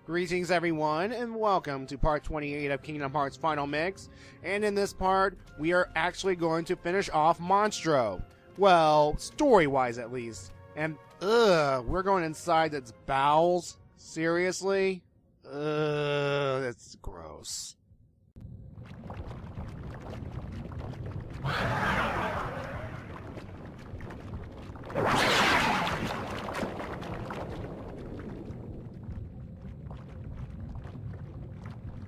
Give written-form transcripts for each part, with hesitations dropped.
Greetings everyone, and welcome to part 28 of Kingdom Hearts Final Mix. And in this part, we are actually going to finish off Monstro. Well, story-wise at least. And, we're going inside its bowels? Seriously? That's gross.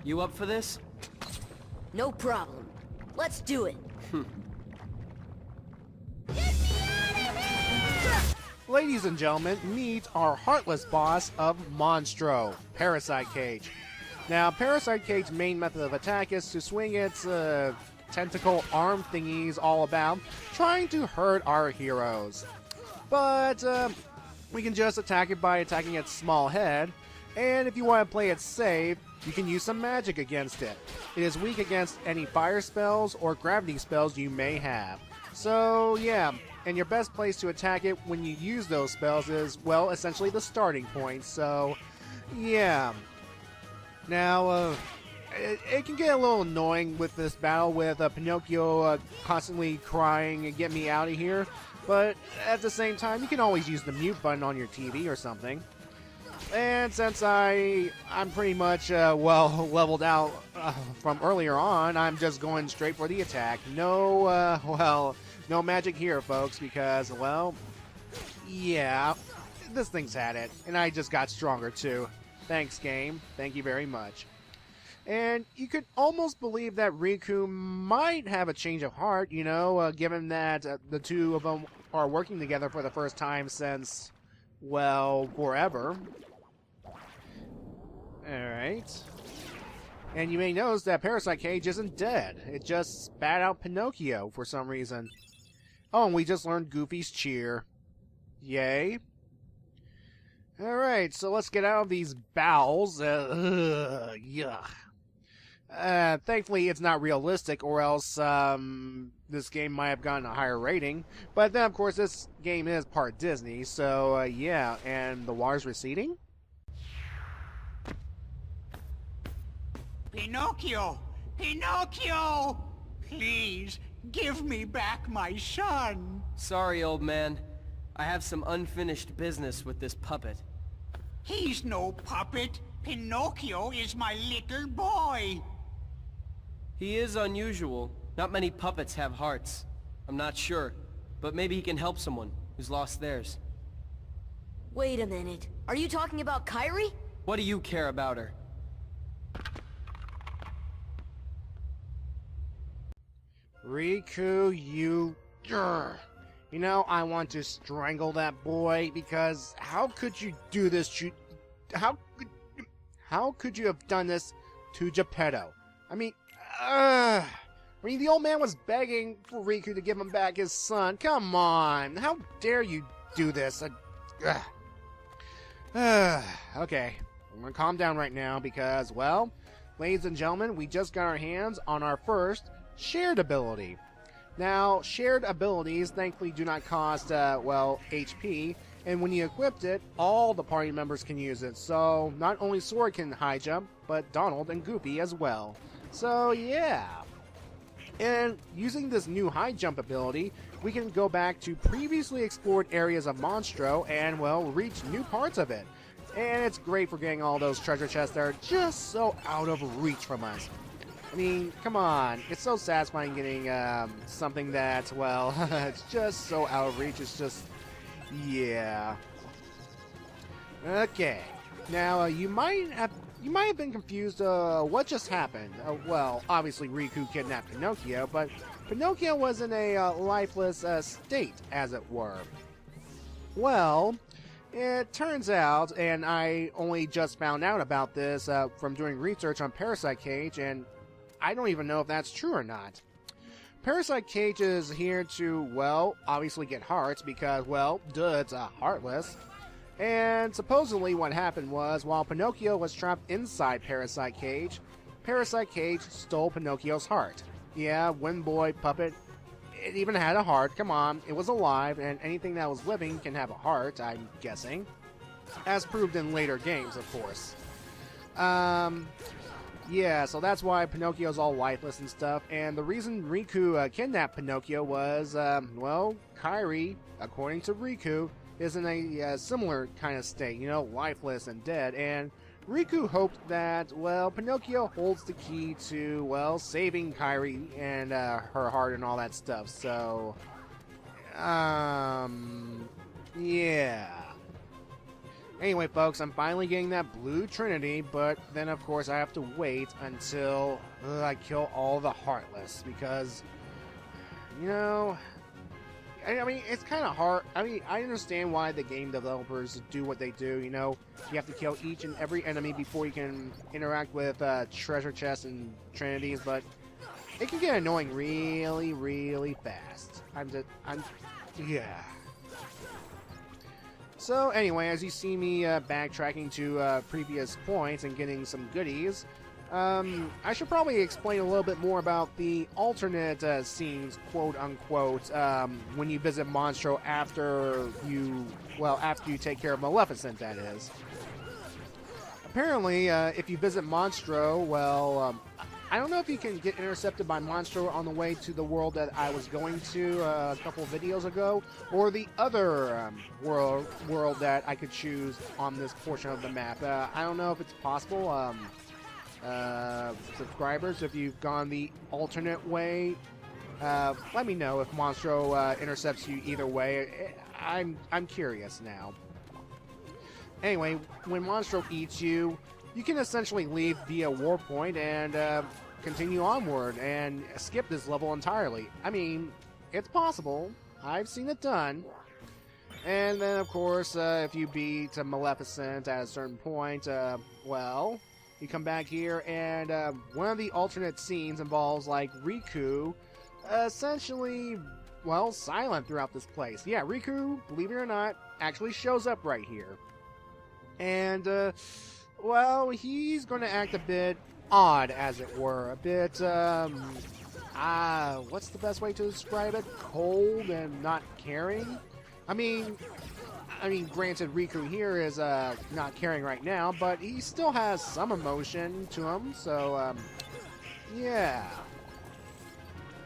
You up for this? No problem. Let's do it. Ladies and gentlemen, meet our Heartless boss of Monstro, Parasite Cage. Now, Parasite Cage's main method of attack is to swing its tentacle arm thingies all about, trying to hurt our heroes. But we can just attack it by attacking its small head, and if you want to play it safe, you can use some magic against it. It is weak against any fire spells or gravity spells you may have. So yeah, and your best place to attack it when you use those spells is, well, essentially the starting point. So yeah. Now, it can get a little annoying with this battle with Pinocchio constantly crying and get me out of here. But at the same time, you can always use the mute button on your TV or something. And since I'm pretty much, leveled out from earlier on, I'm just going straight for the attack. No, no magic here, folks, because, well, yeah, this thing's had it. And I just got stronger, too. Thanks, game. Thank you very much. And you could almost believe that Riku might have a change of heart, you know, given that the two of them are working together for the first time since, well, forever. Alright. And you may notice that Parasite Cage isn't dead. It just spat out Pinocchio for some reason. Oh, and we just learned Goofy's cheer. Yay. Alright, so let's get out of these bowels. Yuck. Thankfully, it's not realistic, or else this game might have gotten a higher rating. But then, of course, this game is part Disney, so yeah. And the water's receding? Pinocchio! Pinocchio! Please, give me back my son! Sorry, old man. I have some unfinished business with this puppet. He's no puppet. Pinocchio is my little boy. He is unusual. Not many puppets have hearts. I'm not sure, but maybe he can help someone who's lost theirs. Wait a minute. Are you talking about Kairi? What do you care about her? Riku, you... You know, I want to strangle that boy, because how could you do this to... How could you have done this to Geppetto? I mean, the old man was begging for Riku to give him back his son. Come on, how dare you do this? Okay, I'm gonna calm down right now because, well, ladies and gentlemen, we just got our hands on our first shared ability. Now, shared abilities thankfully do not cost, HP, and when you equipped it, all the party members can use it. So, not only Sora can high jump, but Donald and Goofy as well. So, yeah. And using this new high jump ability, we can go back to previously explored areas of Monstro and, well, reach new parts of it. And it's great for getting all those treasure chests that are just so out of reach from us. I mean, come on. It's so satisfying getting something that, well, it's just so out of reach. It's just, yeah. Okay. Now, you might have been confused. What just happened? Well, obviously Riku kidnapped Pinocchio, but Pinocchio was in a lifeless state, as it were. Well, it turns out, and I only just found out about this from doing research on Parasite Cage, and I don't even know if that's true or not. Parasite Cage is here to, well, obviously get hearts because, well, duh, it's Heartless. And supposedly what happened was, while Pinocchio was trapped inside Parasite Cage stole Pinocchio's heart. Yeah, Wind Boy puppet, it even had a heart, come on, it was alive, and anything that was living can have a heart, I'm guessing. As proved in later games, of course. Yeah, so that's why Pinocchio's all lifeless and stuff. And the reason Riku kidnapped Pinocchio was, well, Kairi, according to Riku, is in a similar kind of state, you know, lifeless and dead. And Riku hoped that, well, Pinocchio holds the key to, well, saving Kairi and her heart and all that stuff. So, yeah. Anyway, folks, I'm finally getting that blue Trinity, but then, of course, I have to wait until I kill all the Heartless, because, you know, I mean, it's kind of hard. I mean, I understand why the game developers do what they do, you know. You have to kill each and every enemy before you can interact with treasure chests and Trinities, but it can get annoying really, really fast. Yeah. So anyway, as you see me backtracking to previous points and getting some goodies, I should probably explain a little bit more about the alternate scenes, quote-unquote, when you visit Monstro after you take care of Maleficent, that is. Apparently, if you visit Monstro, well, I don't know if you can get intercepted by Monstro on the way to the world that I was going to a couple of videos ago, or the other world that I could choose on this portion of the map. I don't know if it's possible. Subscribers, if you've gone the alternate way, let me know if Monstro intercepts you either way. I'm curious now. Anyway, when Monstro eats you, you can essentially leave via Warpoint and continue onward and skip this level entirely. I mean, it's possible. I've seen it done. And then, of course, if you beat Maleficent at a certain point, well, you come back here, and one of the alternate scenes involves, like, Riku essentially, well, silent throughout this place. Yeah, Riku, believe it or not, actually shows up right here. And, well, he's going to act a bit odd, as it were. A bit, what's the best way to describe it? Cold and not caring? I mean, granted, Riku here is not caring right now, but he still has some emotion to him, so, yeah.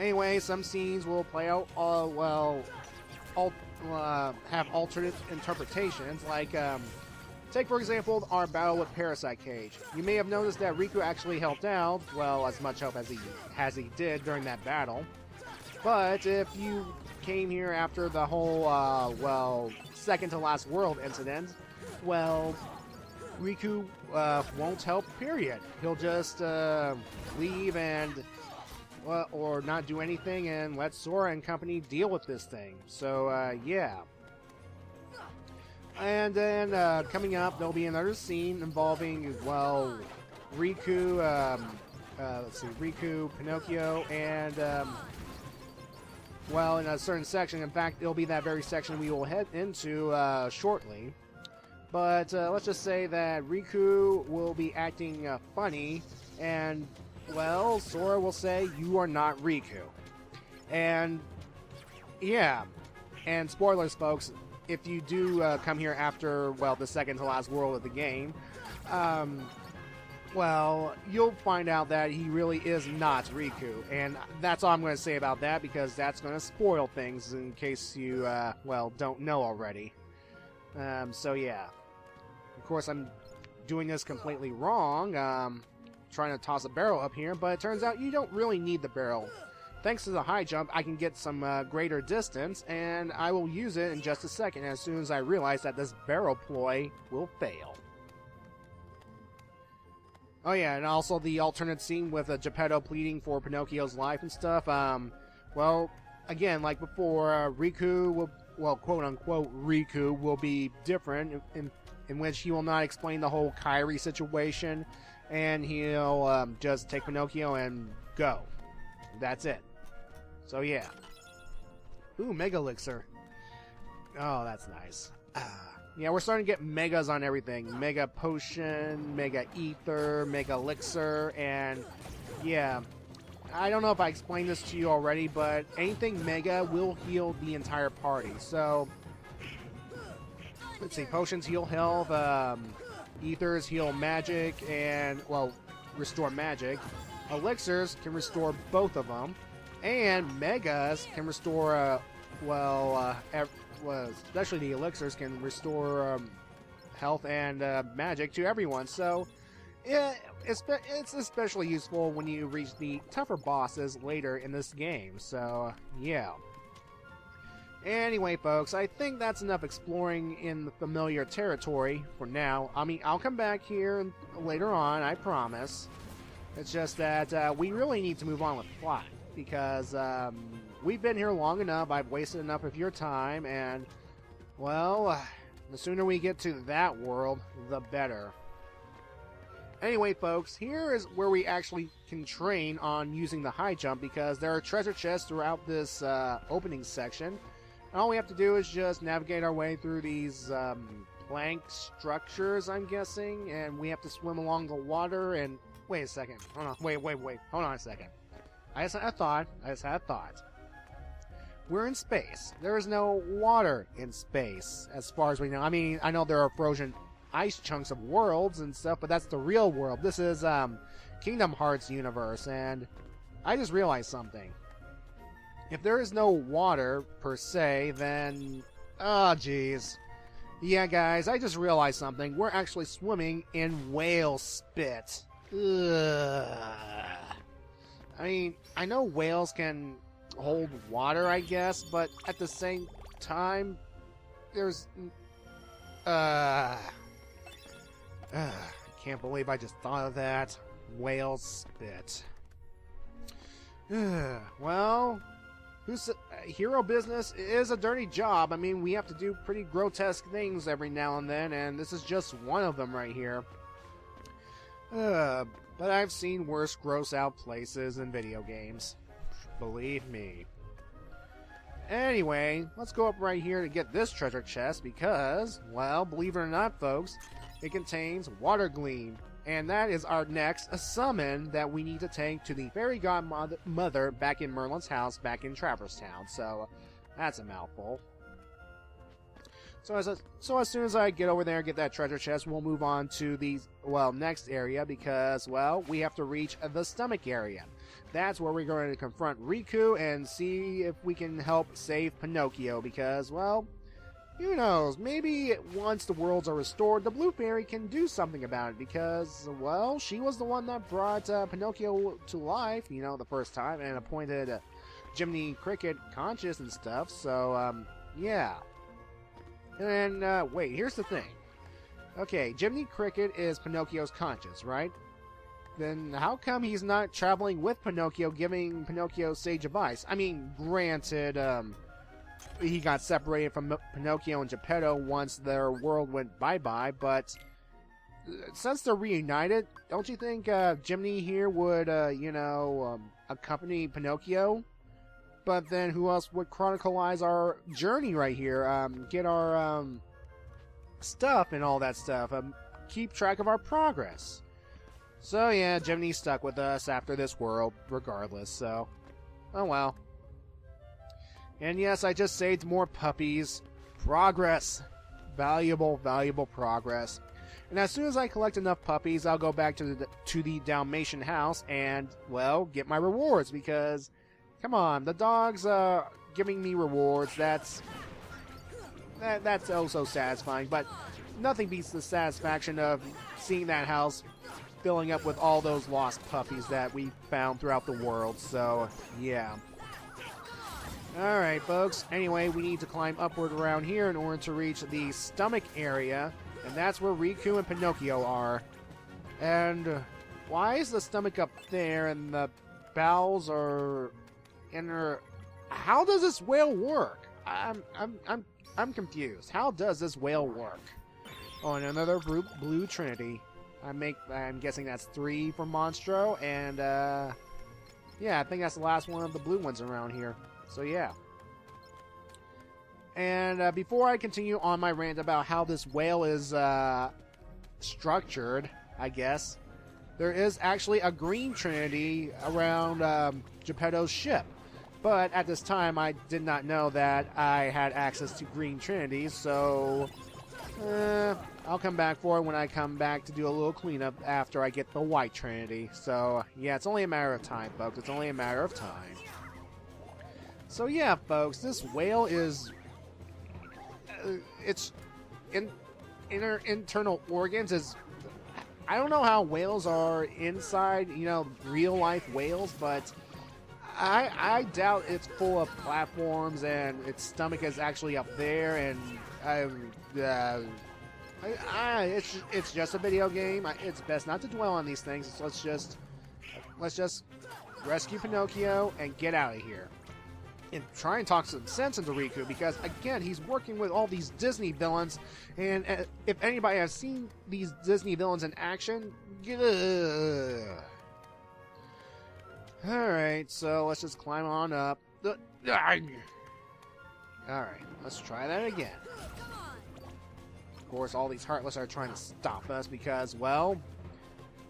Anyway, some scenes will play out, have alternate interpretations, like, take, for example, our battle with Parasite Cage. You may have noticed that Riku actually helped out, well, as much help as he did during that battle. But if you came here after the whole, well, second to last world incident, well, Riku won't help, period. He'll just leave and, well, or not do anything and let Sora and company deal with this thing. So, yeah. And then, coming up, there'll be another scene involving, well, Riku, Riku, Pinocchio, and, well, in a certain section. In fact, it'll be that very section we will head into, shortly. But, let's just say that Riku will be acting, funny, and, well, Sora will say, "You are not Riku." And, yeah. And spoilers, folks. If you do come here after, well, the second to last world of the game, well, you'll find out that he really is not Riku. And that's all I'm going to say about that, because that's going to spoil things in case you, well, don't know already. So, yeah. Of course, I'm doing this completely wrong, trying to toss a barrel up here, but it turns out you don't really need the barrel. Thanks to the high jump, I can get some greater distance, and I will use it in just a second as soon as I realize that this barrel ploy will fail. Oh yeah, and also the alternate scene with Geppetto pleading for Pinocchio's life and stuff. Well, again, like before, Riku will, well, quote-unquote, Riku will be different, in which he will not explain the whole Kairi situation, and he'll just take Pinocchio and go. That's it. So yeah. Ooh, Mega Elixir. Oh, that's nice. Yeah, we're starting to get Megas on everything. Mega Potion, Mega Ether, Mega Elixir, and yeah. I don't know if I explained this to you already, but anything Mega will heal the entire party. So, let's see, Potions heal health, Ethers heal magic and, well, restore magic. Elixirs can restore both of them. And Megas can restore, especially the Elixirs can restore health and magic to everyone. So, yeah, it's especially useful when you reach the tougher bosses later in this game. So, yeah. Anyway, folks, I think that's enough exploring in the familiar territory for now. I mean, I'll come back here later on, I promise. It's just that we really need to move on with the plot, because we've been here long enough, I've wasted enough of your time, and, well, the sooner we get to that world, the better. Anyway, folks, here is where we actually can train on using the high jump, because there are treasure chests throughout this opening section. And all we have to do is just navigate our way through these plank structures, I'm guessing, and we have to swim along the water and... Wait a second. Hold on. Wait. Hold on a second. I just had a thought. We're in space. There is no water in space, as far as we know. I mean, I know there are frozen ice chunks of worlds and stuff, but that's the real world. This is Kingdom Hearts universe, and I just realized something. If there is no water, per se, then... Oh, jeez. Yeah, guys, I just realized something. We're actually swimming in whale spit. Ugh. I mean, I know whales can hold water, I guess, but at the same time, there's... I can't believe I just thought of that. Whale spit. Well... hero business is a dirty job. I mean, we have to do pretty grotesque things every now and then, and this is just one of them right here. But I've seen worse gross out places in video games. Believe me. Anyway, let's go up right here to get this treasure chest because, well, believe it or not, folks, it contains Water Gleam. And that is our next summon that we need to take to the fairy godmother back in Merlin's house back in Traverse Town. So, that's a mouthful. So as soon as I get over there and get that treasure chest, we'll move on to the, well, next area because, well, we have to reach the stomach area. That's where we're going to confront Riku and see if we can help save Pinocchio because, well... who knows, maybe once the worlds are restored, the Blue Fairy can do something about it because, well, she was the one that brought Pinocchio to life, you know, the first time, and appointed Jiminy Cricket conscious and stuff, so, yeah. And, wait, here's the thing. Okay, Jiminy Cricket is Pinocchio's conscience, right? Then how come he's not traveling with Pinocchio, giving Pinocchio sage advice? I mean, granted, he got separated from Pinocchio and Geppetto once their world went bye-bye, but since they're reunited, don't you think Jiminy here would, accompany Pinocchio? But then who else would chronicleize our journey right here? Get our stuff and all that stuff. Keep track of our progress. So yeah, Jiminy's stuck with us after this world, regardless, so... oh well. And yes, I just saved more puppies. Progress. Valuable, valuable progress. And as soon as I collect enough puppies, I'll go back to the Dalmatian house and, well, get my rewards. Because, come on, the dogs giving me rewards, that's oh so satisfying. But nothing beats the satisfaction of seeing that house filling up with all those lost puppies that we found throughout the world. So, yeah. Alright, folks. Anyway, we need to climb upward around here in order to reach the stomach area. And that's where Riku and Pinocchio are. And why is the stomach up there and the bowels are in her... How does this whale work? I'm confused. How does this whale work? Oh, and another blue trinity. I'm guessing that's 3 for Monstro, and yeah, I think that's the last one of the blue ones around here. So yeah. And before I continue on my rant about how this whale is structured, I guess, there is actually a green trinity around Geppetto's ship. But at this time, I did not know that I had access to green trinities, so... I'll come back for it when I come back to do a little cleanup after I get the White Trinity. So, yeah, it's only a matter of time, folks. It's only a matter of time. So, yeah, folks, this whale is... its internal organs is... I don't know how whales are inside, you know, real-life whales, but... I doubt it's full of platforms and its stomach is actually up there, and it's just a video game. It's best not to dwell on these things. So let's just rescue Pinocchio and get out of here, and try and talk some sense into Riku, because again, he's working with all these Disney villains, and if anybody has seen these Disney villains in action, Alright, so let's just climb on up. Alright, let's try that again. Of course, all these Heartless are trying to stop us because, well,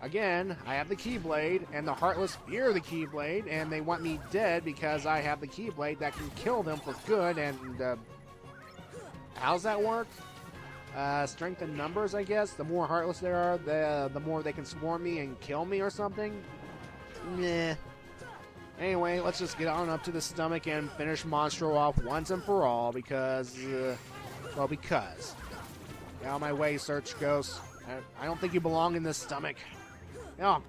again, I have the Keyblade, and the Heartless fear the Keyblade, and they want me dead because I have the Keyblade that can kill them for good, and, how's that work? Strength in numbers, I guess. The more Heartless there are, the more they can swarm me and kill me or something. Meh. Anyway, let's just get on up to the stomach and finish Monstro off once and for all because, well, because. Get out of my way, Search Ghost. I don't think you belong in this stomach. Oh,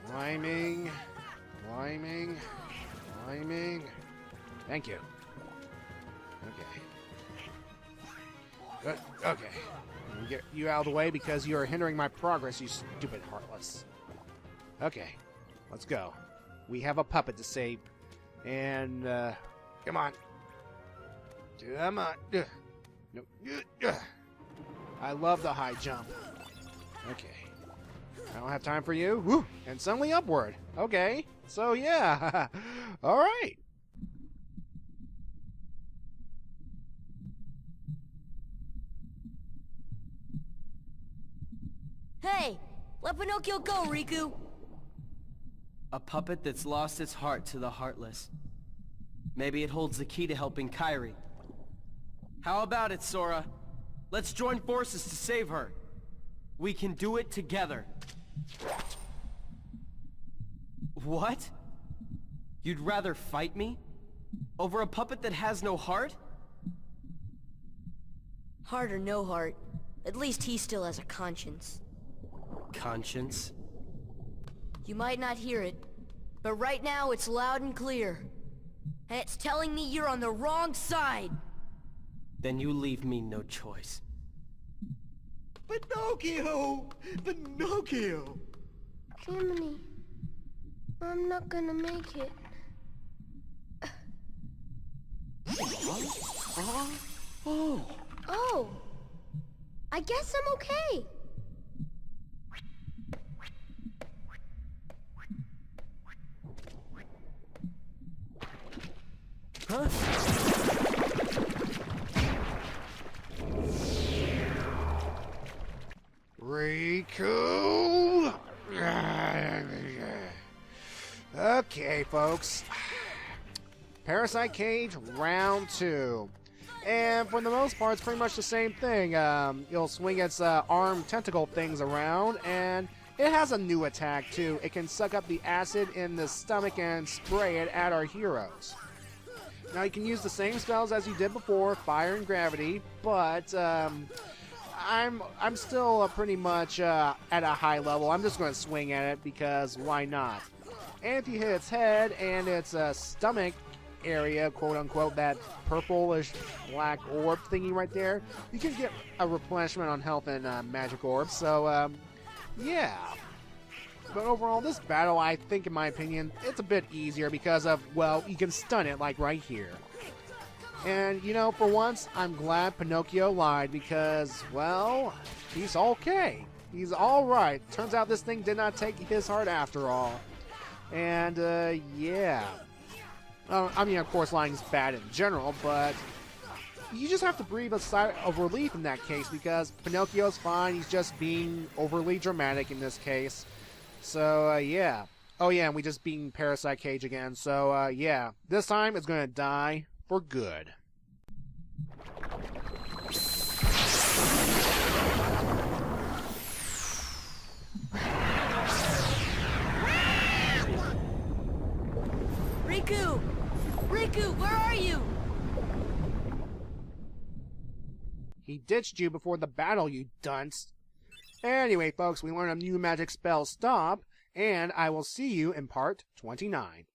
climbing. Thank you. Okay. Okay. Let me get you out of the way because you are hindering my progress, you stupid Heartless. Okay, let's go. We have a puppet to save. And, come on. Come on. No. I love the high jump. Okay. I don't have time for you. Woo! And suddenly upward. Okay. So, yeah. All right. Hey! Let Pinocchio go, Riku! A puppet that's lost its heart to the Heartless. Maybe it holds the key to helping Kairi. How about it, Sora? Let's join forces to save her. We can do it together. What? You'd rather fight me? Over a puppet that has no heart? Heart or no heart, at least he still has a conscience. Conscience? You might not hear it, but right now it's loud and clear. And it's telling me you're on the wrong side! Then you leave me no choice. Pinocchio! Pinocchio! Jiminy, I'm not gonna make it. Oh, I guess I'm okay. Huh? Riku! Okay, folks. Parasite Cage, round 2. And for the most part, it's pretty much the same thing. You'll swing its arm tentacle things around, and it has a new attack, too. It can suck up the acid in the stomach and spray it at our heroes. Now, you can use the same spells as you did before, fire and gravity, but I'm still pretty much at a high level. I'm just going to swing at it because why not? And if you hit its head and its stomach area, quote-unquote, that purplish black orb thingy right there, you can get a replenishment on health and magic orbs. So, yeah. But overall, this battle, I think, in my opinion, it's a bit easier because of, well, you can stun it, like right here. And, you know, for once, I'm glad Pinocchio lied because, well, he's okay. He's alright. Turns out this thing did not take his heart after all. And, yeah. I mean, of course, lying is bad in general, but you just have to breathe a sigh of relief in that case because Pinocchio's fine. He's just being overly dramatic in this case. So, yeah. Oh, yeah, and we just beaten Parasite Cage again. So, yeah. This time, it's going to die for good. Riku! Riku, where are you? He ditched you before the battle, you dunce. Anyway, folks, we learned a new magic spell, Stop, and I will see you in part 29.